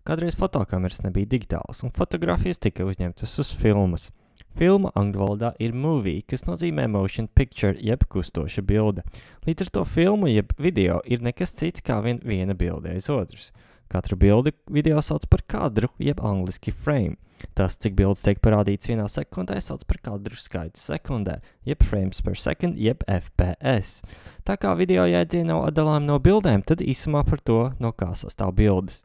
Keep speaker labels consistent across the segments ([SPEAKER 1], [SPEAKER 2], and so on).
[SPEAKER 1] Kādreiz fotokameras nebija digitālas, un fotogrāfijas tika uzņemtas uz filmas. Filma angļu valodā ir movie, kas nozīmē motion picture, jeb kustoša bilde. Līdz ar to filmu jeb video ir nekas cits kā viena bilde aiz otras. Katru bildi video sauc par kadru, jeb angliski frame. Tas, cik bildes tiek parādīts vienā sekundē, sauc par kadru skaitu sekundē, jeb frames per second, jeb FPS. Tā kā video jēdzieni nav atdalām no bildēm, tad īsumā par to, no kā sastāv bildes.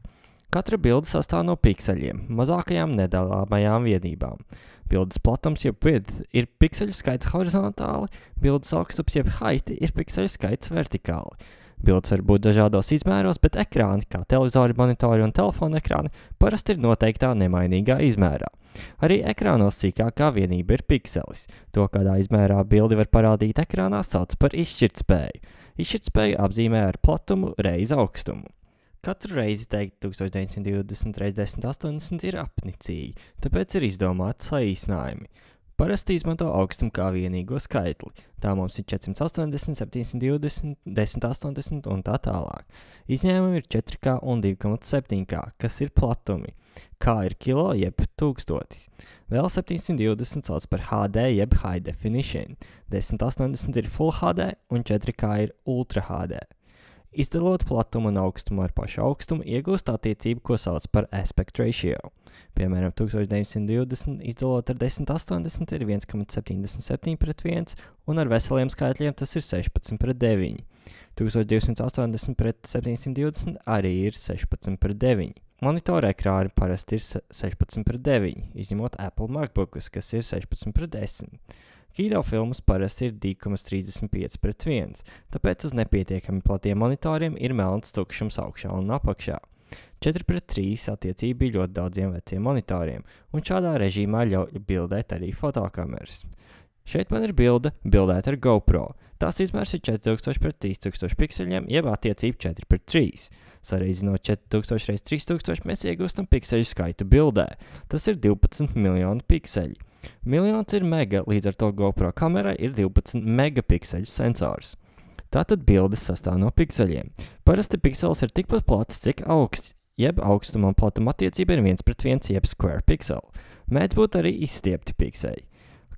[SPEAKER 1] Katra bilde sastāv no pikseļiem, mazākajām nedalāmajām vienībām. Bildes platums jeb width ir pikseļu skaits horizontāli, bildes augstums jeb height ir pikseļu skaits vertikāli. Bildes var būt dažādos izmēros, bet ekrāni, kā televizori, monitori un telefona ekrāni, parasti ir noteiktā nemainīgā izmērā. Arī ekrānos sīkākā vienība ir pikselis. To, kādā izmērā bildi var parādīt ekrānā, sauc par izšķirtspēju. Izšķirtspēju apzīmē ar platumu reiz augstumu. Katru reizi teikt 1920 x 1080 ir apnicīgi, tāpēc ir izdomāti saīsinājumi. Parasti izmanto augstumu kā vienīgo skaitli. Tā mums ir 480, 720, 1080 un tā tālāk. Izņēmumi ir 4K un 2,7K, kas ir platumi. K ir kilo jeb tūkstotis. Vēl 720 sauc par HD jeb High Definition. 1080 ir Full HD un 4K ir Ultra HD. Izdalot platumu un augstumu ar pašu augstumu, iegūst attiecību, ko sauc par aspect ratio. Piemēram, 1920 izdalot ar 1080 ir 1,77 pret 1, un ar veseliem skaitļiem tas ir 16 pret 9. 1280 pret 720 arī ir 16 pret 9. Monitora ekrāni parasti ir 16 pret 9, izņemot Apple MacBookus, kas ir 16 pret 10. Kinofilmas parasti ir 2,35 pret 1, tāpēc uz nepietiekami platiem monitoriem ir melns tukšums augšā un apakšā. 4 pret 3 attiecība bija ļoti daudziem veciem monitoriem, un šādā režīmā ļauj bildēt arī fotokameras. Šeit man ir bilde bildēta ar GoPro. Tās izmērs ir 4000 pret 3000 pikseļiem, jeb attiecība 4 pret 3. Sareizinot 4000 x 3000, mēs iegūstam pikseļu skaitu bildē. Tas ir 12 miljoni pikseļi. Miljons ir mega, līdz ar to GoPro kamerai ir 12 megapikseļu sensors. Tātad bildes sastāv no pikseļiem. Parasti pikselis ir tikpat plats, cik augsts, jeb augstuma un platuma attiecība ir 1 pret 1 jeb square pixel. Mēdz būt arī izstiepti pikseļi.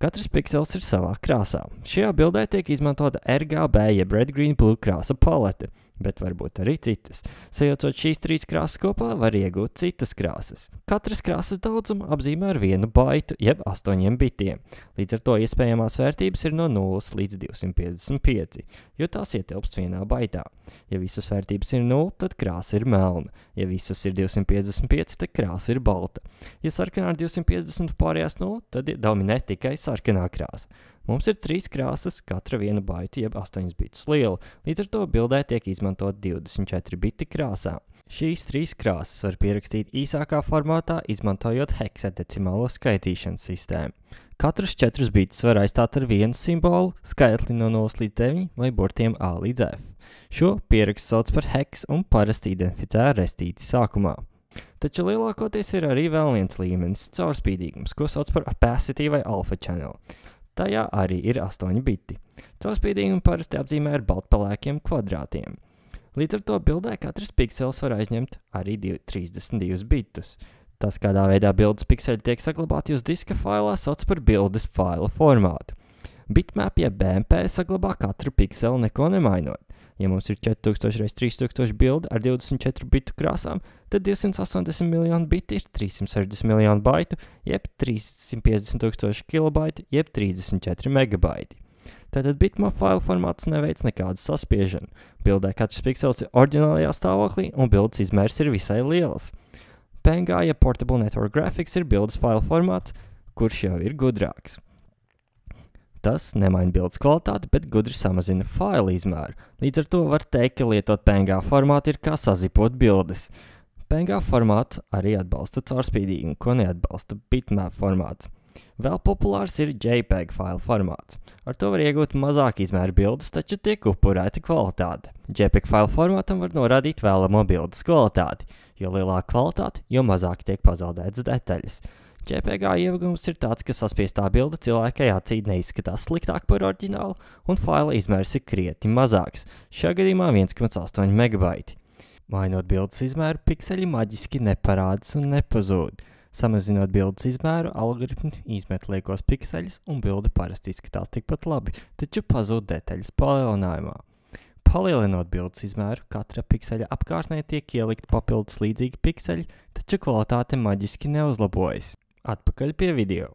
[SPEAKER 1] Katrs piksels ir savā krāsā. Šajā bildē tiek izmantota RGB jeb Red, Green, Blue krāsa palete, bet varbūt arī citas. Sajaucot šīs 3 krāsas kopā, var iegūt citas krāsas. Katras krāsas daudzumu apzīmē ar 1 baitu jeb 8 bitiem. Līdz ar to iespējamās vērtības ir no 0 līdz 255, jo tās ietilpst vienā baitā. Ja visas vērtības ir 0, tad krāsa ir melna. Ja visas ir 255, tad krāsa ir balta. Ja sarkanā ir 250 pārējās 0, tad dominē tikai sarkanā krāsa. Mums ir 3 krāsas, katra 1 baitu jeb 8 bitus liela, līdz ar to bildē tiek izmantot 24 biti krāsā. Šīs 3 krāsas var pierakstīt īsākā formātā, izmantojot heksadecimālo skaitīšanas sistēmu. Katrus 4 bitus var aizstāt ar vienu simbolu, skaitli no 0 līdz 9 vai burtiem A līdz F. Šo pierakstu sauc par heks un parasti identificē ar restīti sākumā. Taču lielākoties ir arī vēl viens līmenis – caurspīdīgums, ko sauc par opacity vai alpha channel. Tajā arī ir 8 biti. Caurspīdīgumu parasti apzīmē ar baltpelēkiem kvadrātiem. Līdz ar to bildē katrs piksels var aizņemt arī 32 bitus. Tas, kādā veidā bildes pikseļi tiek saglabāti uz diska failā, sauc par bildes faila formātu. Bitmap jeb BMP saglabā katru pikseli neko nemainot. Ja mums ir 4000 x 3000 bilde ar 24 bitu krāsām, tad 280 miljonu biti ir 360 miljonu baitu, jeb 350 000 kilobaitu, jeb 34 megabaiti. Tātad bitmap failu formāts neveic nekādu saspiežanu. Bildē katrs piksels ir oriģinālajā stāvoklī un bildes izmērs ir visai liels. PNG jeb Portable Network Graphics ir bildes failu formāts, kurš jau ir gudrāks. Tas nemaina bildes kvalitāti, bet gudri samazina failu izmēru. Līdz ar to var teikt, ka lietot PNG formātu ir kā sazipot bildes. PNG formāts arī atbalsta caurspīdīgumu, ko neatbalsta bitmap formāts. Vēl populārs ir JPEG failu formāts. Ar to var iegūt mazāk izmēru bildes, taču tiek upurēta kvalitāte. JPEG failu formātam var norādīt vēlamo bildes kvalitāti. Jo lielāka kvalitāte, jo mazāk tiek pazaudētas detaļas. JPG ieguvums ir tāds, ka saspiestā bilde cilvēkai acī neizskatās sliktāk par oriģinālu, un faila izmērs ir krietni mazāks, šajā gadījumā 1,8 megabaiti. Mainot bildes izmēru, pikseļi maģiski neparādas un nepazūd. Samazinot bildes izmēru, algoritmi izmet liekos pikseļus un bilde parasti izskatās tikpat labi, taču pazūd detaļas palielinājumā. Palielinot bildes izmēru, katra pikseļa apkārtnē tiek ielikt papildus līdzīgi pikseļi, taču kvalitāte maģiski neuzlabojas. Atpakaļ pie video.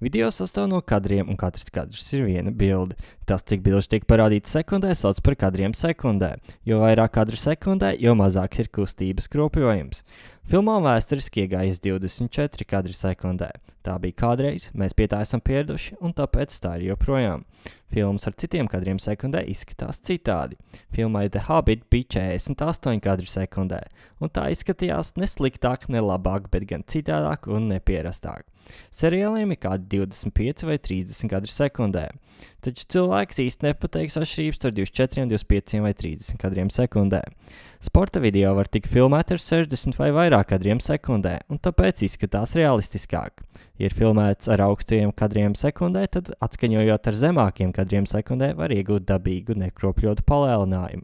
[SPEAKER 1] Video sastāv no kadriem, un katrs kadrs ir viena bilde. Tas, cik bilžu tiek parādīts sekundē, sauc par kadriem sekundē. Jo vairāk kadru sekundē, jo mazāk ir kustības kropļojums. Filmā vēsturiski iegājas 24 kadri sekundē. Tā bija kādreiz, mēs pie tā esam pieraduši, un tāpēc tā ir joprojām. Filmas ar citiem kadriem sekundē izskatās citādi. Filmai The Hobbit bija 48 kadri sekundē, un tā izskatījās ne sliktāk, ne labāk, bet gan citādāk un nepierastāk. Seriāliem ir kādi 25 vai 30 kadri sekundē, taču cilvēks īsti nepateiks atšķirības starp 24, 25 vai 30 kadriem sekundē. Sporta video var tikt filmēti ar 60 vai vairāk kadriem sekundē, un tāpēc izskatās realistiskāk. Ja ir filmēts ar augstajiem kadriem sekundē, tad atskaņojot ar zemākiem kadriem sekundē var iegūt dabīgu nekropļotu palielinājumu.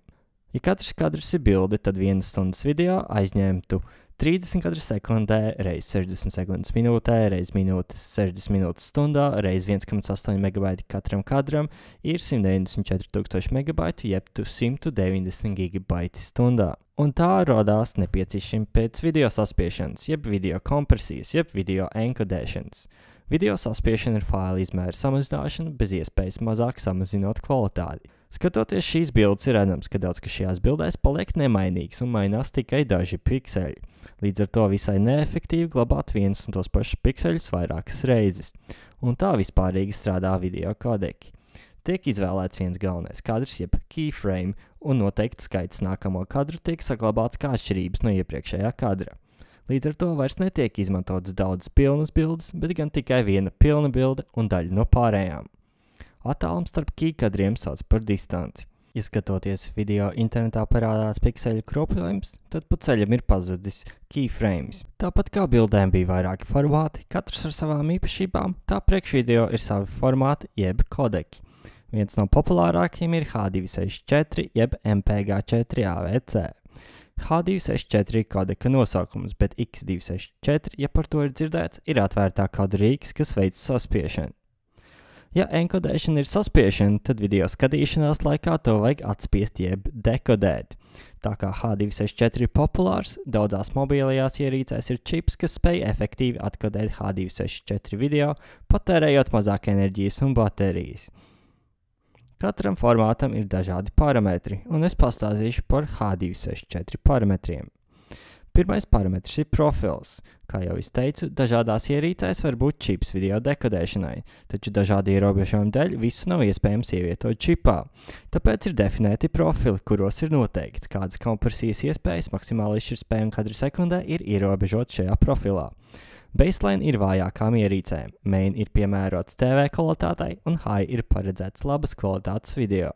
[SPEAKER 1] Ja katrs kadrs ir bilde, tad 1 stundas video aizņemtu 30 kadri sekundē, reiz 60 sekundes minūtē, reiz minūtes 60 minūtes stundā, reiz 1,8 megabaiti katram kadram ir 194,000 megabaitu, jeb 190 gigabaiti stundā. Un tā rodās nepieciešami pēc video saspiešanas, jeb video kompresijas, jeb video enkodēšanas. Video saspiešana ir faila izmēra samazināšana bez iespējas mazāk samazinot kvalitāti. Skatoties šīs bildes, ir redzams, ka daudz kas šajās bildēs paliek nemainīgs un mainās tikai daži pikseļi. Līdz ar to visai neefektīvi glabāt vienus un tos pašus pikseļus vairākas reizes. Un tā vispārīgi strādā video kodeki. Tiek izvēlēts viens galvenais kadrs, jeb keyframe, un noteikti skaits nākamo kadru tiek saglabāts kā atšķirības no iepriekšējā kadra. Līdz ar to vairs netiek izmantotas daudzas pilnas bildes, bet gan tikai viena pilna bilde un daļa no pārējām. Attālums starp keykadriem sauc par distanci. Ja skatoties video internetā parādās pikseļu kropļojums, tad pa ceļam ir pazudis keyframes. Tāpat kā bildēm bija vairāki formāti, katrs ar savām īpašībām, tā priekšvideo ir savi formāti jeb kodeki. Viens no populārākajiem ir H264 jeb MPG4 AVC. H264 ir kodeka nosaukums, bet X264, ja par to ir dzirdēts, ir atvērtā kodu rīks, kas veic saspiešanu. Ja enkodēšana ir saspiešana, tad video skatīšanās laikā to vajag atspiest jeb dekodēt. Tā kā H264 ir populārs, daudzās mobilajās ierīcēs ir čips, kas spēj efektīvi atkodēt H264 video, patērējot mazāk enerģijas un baterijas. Katram formātam ir dažādi parametri, un es pastāstīšu par H264 parametriem. Pirmais parametrs ir profils. Kā jau es teicu, dažādās ierīcēs var būt čips video dekodēšanai, taču dažādi ierobežojumi dēļ visu nav iespējams ievietot čipā. Tāpēc ir definēti profili, kuros ir noteikts, kādas kompresijas iespējas maksimāli izšķirtspēja un kadri sekundē ir ierobežot šajā profilā. Baseline ir vājākām ierīcēm, main ir piemērots TV kvalitātei un high ir paredzēts labas kvalitātes video.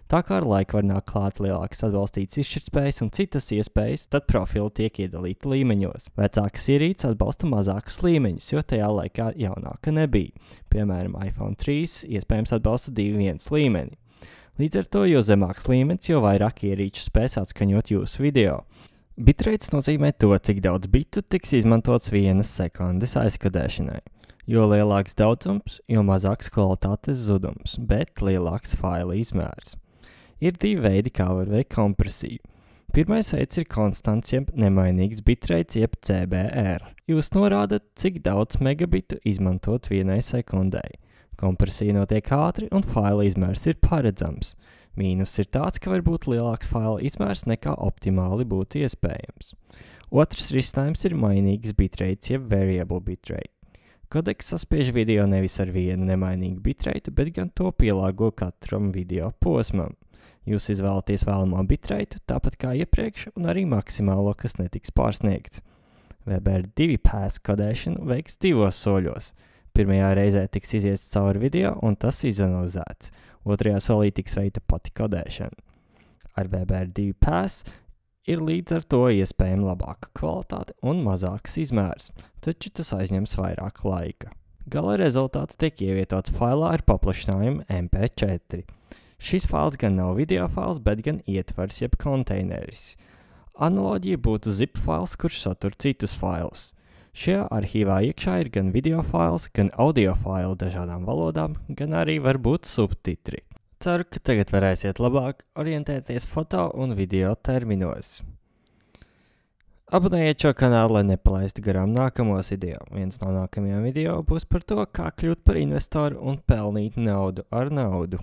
[SPEAKER 1] Tā kā ar laiku var nākt klāt lielākas atbalstītas izšķirtspējas un citas iespējas, tad profili tiek iedalīti līmeņos. Vecākas ierīces atbalsta mazākus līmeņus, jo tajā laikā jaunāka nebija. Piemēram, iPhone 3 iespējams atbalsta 2.1 līmeni. Līdz ar to, jo zemāks līmenis, jo vairāk ierīču spēs atskaņot jūsu video. Bitrates nozīmē to, cik daudz bitu tiks izmantots 1 sekundes aizkodēšanai. Jo lielāks daudzums, jo mazāks kvalitātes zudums, bet lielāks faila izmērs. Ir divi veidi, kā var veikt kompresiju. Pirmais veids ir konstants jeb nemainīgs bitrates jeb CBR. Jūs norādat, cik daudz megabitu izmantot 1 sekundei. Kompresija notiek ātri un faila izmērs ir paredzams. Mīnus ir tāds, ka var būt lielāks faila izmērs nekā optimāli būtu iespējams. Otrs risinājums ir mainīgs bitrates jeb variable bitrate. Kodeks saspiež video nevis ar vienu nemainīgu bitrate, bet gan to pielāgo katram video posmam. Jūs izvēlaties vēlamo bitrate, tāpat kā iepriekš, un arī maksimālo, kas netiks pārsniegts. VBR2 pass kodēšanu veiks 2 soļos. Pirmajā reizē tiks iziests cauri video, un tas izanalizēts. Otrajā solī tiks veikta pati kodēšana. Ar VBR2 pass ir līdz ar to iespējama labāka kvalitāte un mazāks izmērs, taču tas aizņems vairāk laika. Gala rezultāts tiek ievietots failā ar paplašinājumu MP4. Šis fails gan nav video fails, bet gan ietvars jeb konteineris. Analoģija būtu zip fails, kurš satur citus failus. Šajā arhīvā iekšā ir gan video fails, gan audio faili dažādām valodām, gan arī var būt subtitri. Ceru, ka tagad varēsiet labāk orientēties foto un video terminos. Abonējiet šo kanālu, lai nepalaistu garām nākamos video. Viens no nākamajiem video būs par to, kā kļūt par investoru un pelnīt naudu ar naudu.